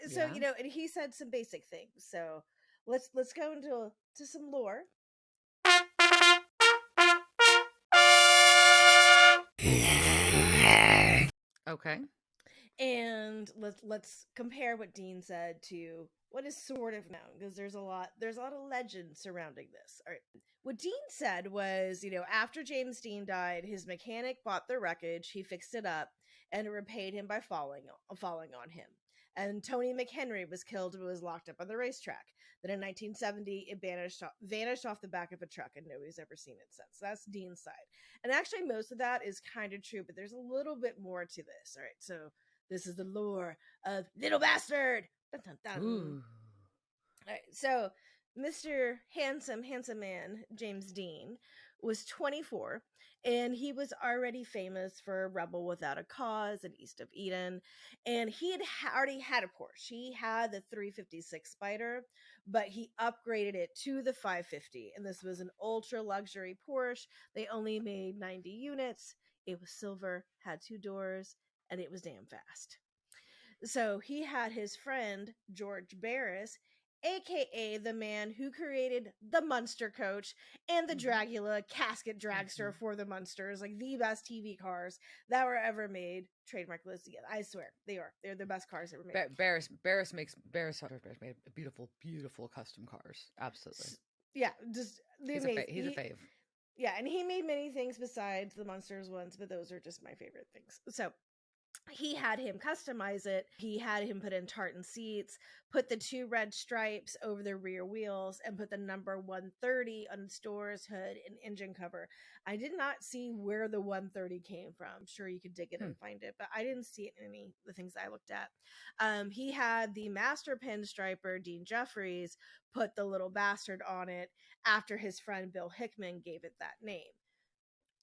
So Yeah. and he said some basic things. So let's go into some lore. Okay. And let's compare what Dean said to what is sort of known, because there's a lot of legend surrounding this. All right. What Dean said was, after James Dean died, his mechanic bought the wreckage, he fixed it up, and repaid him by falling on him. And Tony McHenry was killed and was locked up on the racetrack. Then in 1970, it vanished off the back of a truck, and nobody's ever seen it since. So that's Dean's side. And actually, most of that is kind of true, but there's a little bit more to this. All right, so this is the lore of Little Bastard. Dun, dun, dun. Ooh. All right, so Mr. Handsome Man, James Dean, was 24, and he was already famous for Rebel Without a Cause and East of Eden. And he had already had a Porsche. He had the 356 Spider, but he upgraded it to the 550. And this was an ultra luxury Porsche. They only made 90 units. It was silver, had 2 doors, and it was damn fast. So he had his friend George Barris, aka the man who created the Munster coach and the Dragula casket dragster for the Munsters, like the best TV cars that were ever made. Trademark list again. I swear they are. They're the best cars ever made. Barris made beautiful custom cars. Absolutely. Yeah, just the He's amazing. He's a fave. Yeah, and he made many things besides the Munsters ones, but those are just my favorite things. So he had him customize it. He had him put in tartan seats, put the 2 red stripes over the rear wheels, and put the number 130 on its doors, hood, and engine cover. I did not see where the 130 came from. I'm sure you could dig it and find it, but I didn't see it in any of the things I looked at. He had the master pinstriper, Dean Jeffries, put the Little Bastard on it after his friend Bill Hickman gave it that name.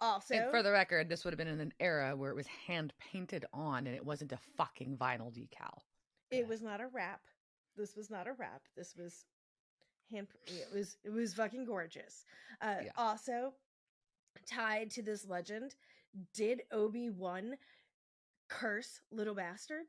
Also, And for the record, this would have been in an era where it was hand painted on and it wasn't a fucking vinyl decal. it was not a wrap. This was not a wrap. This was it was fucking gorgeous. Yeah. Also tied to this legend, did Obi-Wan curse Little Bastard?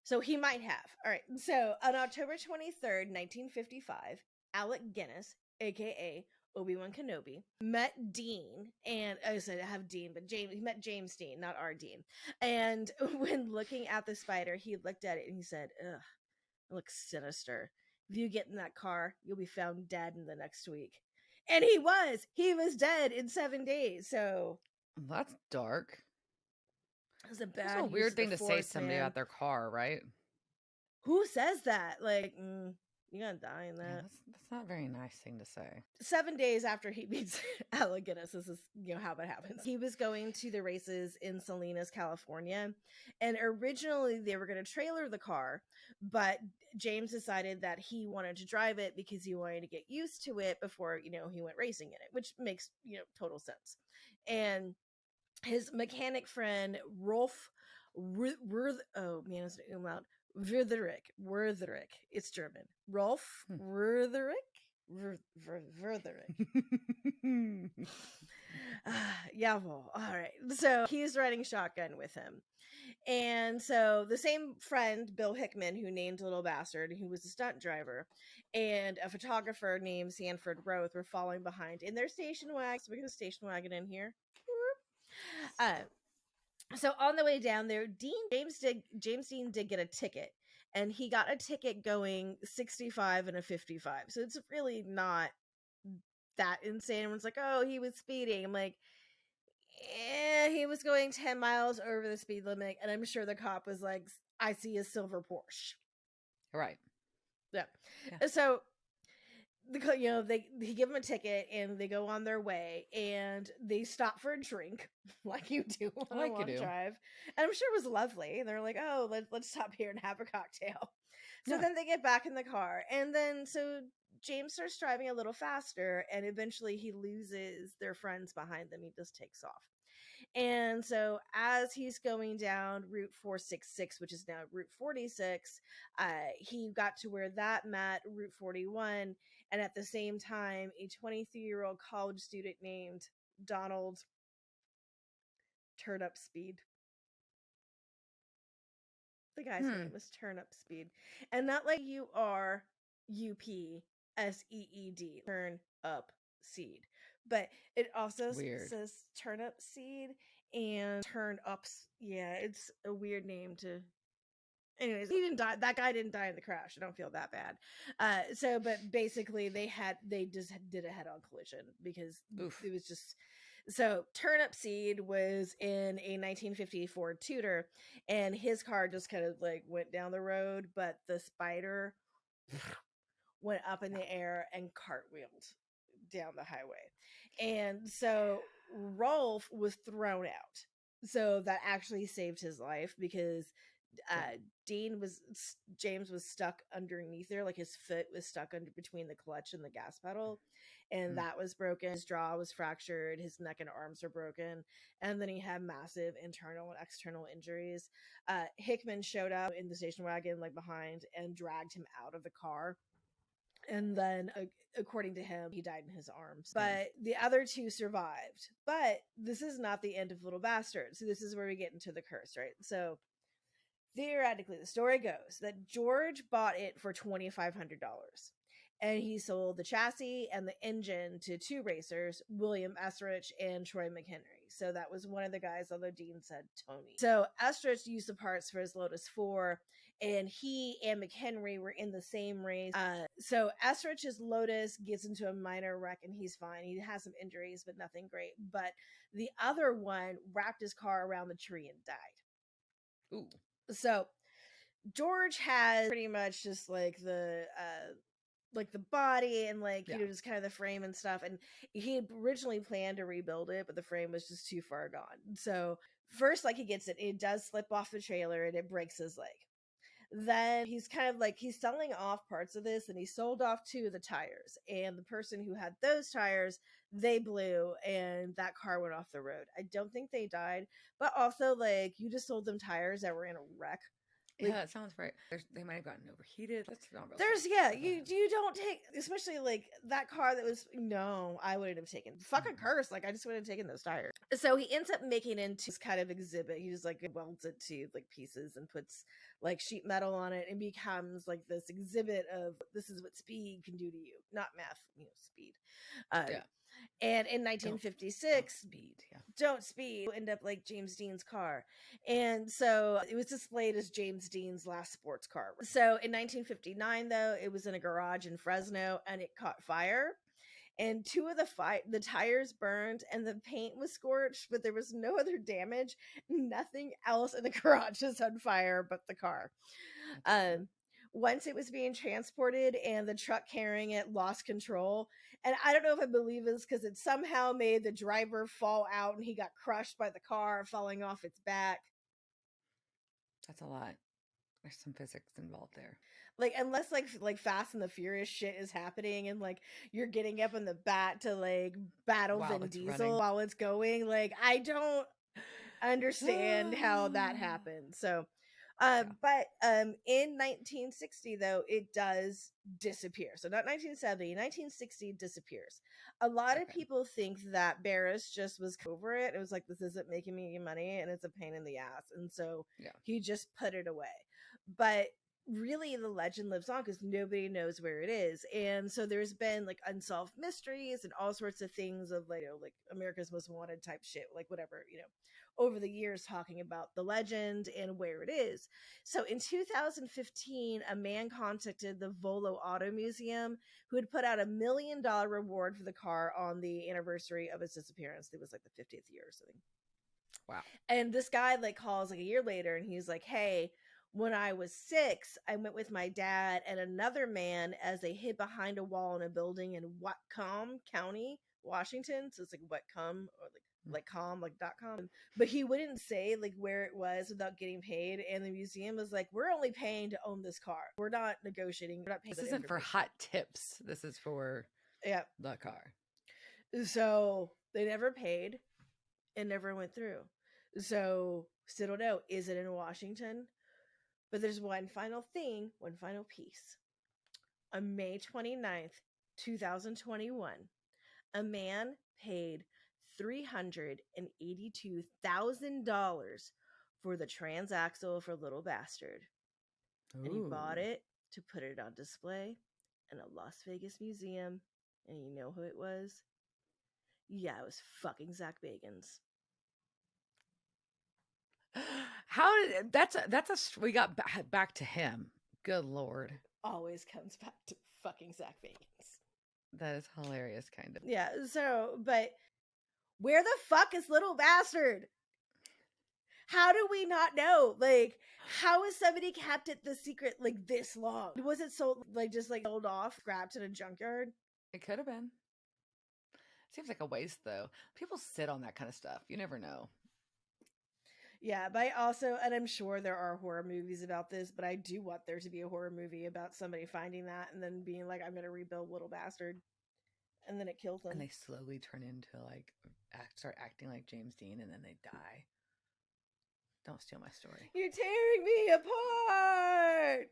So he might have. All right. So on October 23rd, 1955, Alec Guinness, aka Obi-Wan Kenobi, met Dean, and I said I have Dean, but he met James Dean, not our Dean. And when looking at the spider, he looked at it and he said, "Ugh, it looks sinister. If you get in that car, you'll be found dead in the next week." And he was. He was dead in 7 days. So That's dark. it was a That's bad a use weird of the thing to say to force, somebody man. about their car, right? Who says that? Like, you're gonna die in Yeah, that. that's not a very nice thing to say. 7 days after he meets Alec Guinness, this is how it happens. He was going to the races in Salinas, California, and originally they were going to trailer the car, but James decided that he wanted to drive it because he wanted to get used to it before he went racing in it, which makes total sense. And his mechanic friend Rolf oh man, it's an umlaut. Werderich. It's German. Rolf Werderich. Werderich. Jawohl. All right. So he's riding shotgun with him. And so the same friend, Bill Hickman, who named Little Bastard, who was a stunt driver, and a photographer named Sanford Roth were following behind in their station wagon. So we got a station wagon in here. So on the way down there, James Dean did get a ticket, and he got a ticket going 65 and a 55. So it's really not that insane. Everyone's like, "Oh, he was speeding." I'm like, he was going 10 miles over the speed limit, and I'm sure the cop was like, "I see a silver Porsche." Right. Yeah. So they give him a ticket and they go on their way, and they stop for a drink like you do on a long drive, and I'm sure it was lovely. They're like, "Oh, let's stop here and have a cocktail." So then they get back in the car, and then so James starts driving a little faster, and eventually he loses their friends behind them. He just takes off. And so as he's going down Route 466, which is now Route 46, he got to where that met Route 41. And at the same time, a 23-year-old college student named Donald Turn Up Speed. The guy's name was Turnip Speed. And not like UPSEED, turn up seed. But it also says turnip seed and turn ups. Yeah, it's a weird name to. Anyways, he didn't die. That guy didn't die in the crash. I don't feel that bad. But basically they just did a head-on collision because it was just. So Turnip Seed was in a 1950 Ford Tudor, and his car just kind of like went down the road, but the Spider went up in the air and cartwheeled down the highway. And so Rolf was thrown out. So that actually saved his life because James was stuck underneath there, like his foot was stuck under between the clutch and the gas pedal, and that was broken. His jaw was fractured, his neck and arms are broken, and then he had massive internal and external injuries. Hickman showed up in the station wagon like behind and dragged him out of the car. And then, according to him, he died in his arms. But the other two survived. But this is not the end of Little Bastard. So this is where we get into the curse, right? So theoretically, the story goes that George bought it for $2,500. And he sold the chassis and the engine to two racers, William Estrich and Troy McHenry. So that was one of the guys, although Dean said Tony. So Estrich used the parts for his Lotus 4, and he and McHenry were in the same race. So Estrich's Lotus gets into a minor wreck, and he's fine. He has some injuries, but nothing great. But the other one wrapped his car around the tree and died. Ooh. So George has pretty much just like the body and you know, just kind of the frame and stuff, and he had originally planned to rebuild it, but the frame was just too far gone. So first, he gets it does slip off the trailer and it breaks his leg. Then he's kind of he's selling off parts of this, and he sold off two of the tires, and the person who had those tires, they blew, and that car went off the road. I don't think they died, but also you just sold them tires that were in a wreck. Yeah, that sounds right. They might have gotten overheated. That's not real. You don't take, especially that car that was, no, I wouldn't have taken. Fucking curse. I just wouldn't have taken those tires. So he ends up making into this kind of exhibit. He just welds it to pieces and puts sheet metal on it, and becomes this exhibit of this is what speed can do to you. Not math, speed. Yeah. And in 1956, Don't Speed end up like James Dean's car. And so it was displayed as James Dean's last sports car. So in 1959, though, it was in a garage in Fresno, and it caught fire. And two of the tires burned, and the paint was scorched, but there was no other damage. Nothing else in the garage is on fire but the car. Once it was being transported, and the truck carrying it lost control. And I don't know if I believe this, because it somehow made the driver fall out, and he got crushed by the car falling off its back. That's a lot. There's some physics involved there. Unless Fast and the Furious shit is happening, and you're getting up in the bat to battle Vin Diesel while it's going. I don't understand how that happened. So but in 1960, though, it does disappear. So not 1970, 1960 disappears. A lot of people think that Barris just was over it. It was this isn't making me any money, and it's a pain in the ass. And so he just put it away. But really, the legend lives on because nobody knows where it is. And so there's been unsolved mysteries and all sorts of things of America's Most Wanted type shit, whatever, over the years, talking about the legend and where it is. So in 2015, a man contacted the Volo Auto Museum, who had put out $1 million reward for the car on the anniversary of its disappearance. It was the 50th year or something. Wow. And this guy calls a year later, and he's like, hey, when I was 6, I went with my dad and another man as they hid behind a wall in a building in Whatcom County, Washington. So it's Whatcom, or .com. But he wouldn't say where it was without getting paid. And the museum was we're only paying to own this car. We're not negotiating. We're not paying. This isn't for hot tips. This is for the car. So they never paid and never went through. So still don't know. Is it in Washington? But there's one final thing, one final piece. On May 29th, 2021, a man paid $382,000 for the transaxle for Little Bastard. And he bought it to put it on display in a Las Vegas museum. And you know who it was? Yeah, it was fucking Zach Bagans. How did we got back to him. Good Lord. Always comes back to fucking Zach Bagans. That is hilarious, kind of. Yeah, so, but where the fuck is Little Bastard? How do we not know? Like, how has somebody kept it the secret like this long? Was it sold like just like sold off, scrapped in a junkyard? It could have been. Seems like a waste though. People sit on that kind of stuff. You never know. Yeah, but I also, and I'm sure there are horror movies about this, but I do want there to be a horror movie about somebody finding that and then being like, I'm going to rebuild Little Bastard. And then it kills them. And they slowly turn into like, start acting like James Dean and then they die. Don't steal my story. You're tearing me apart!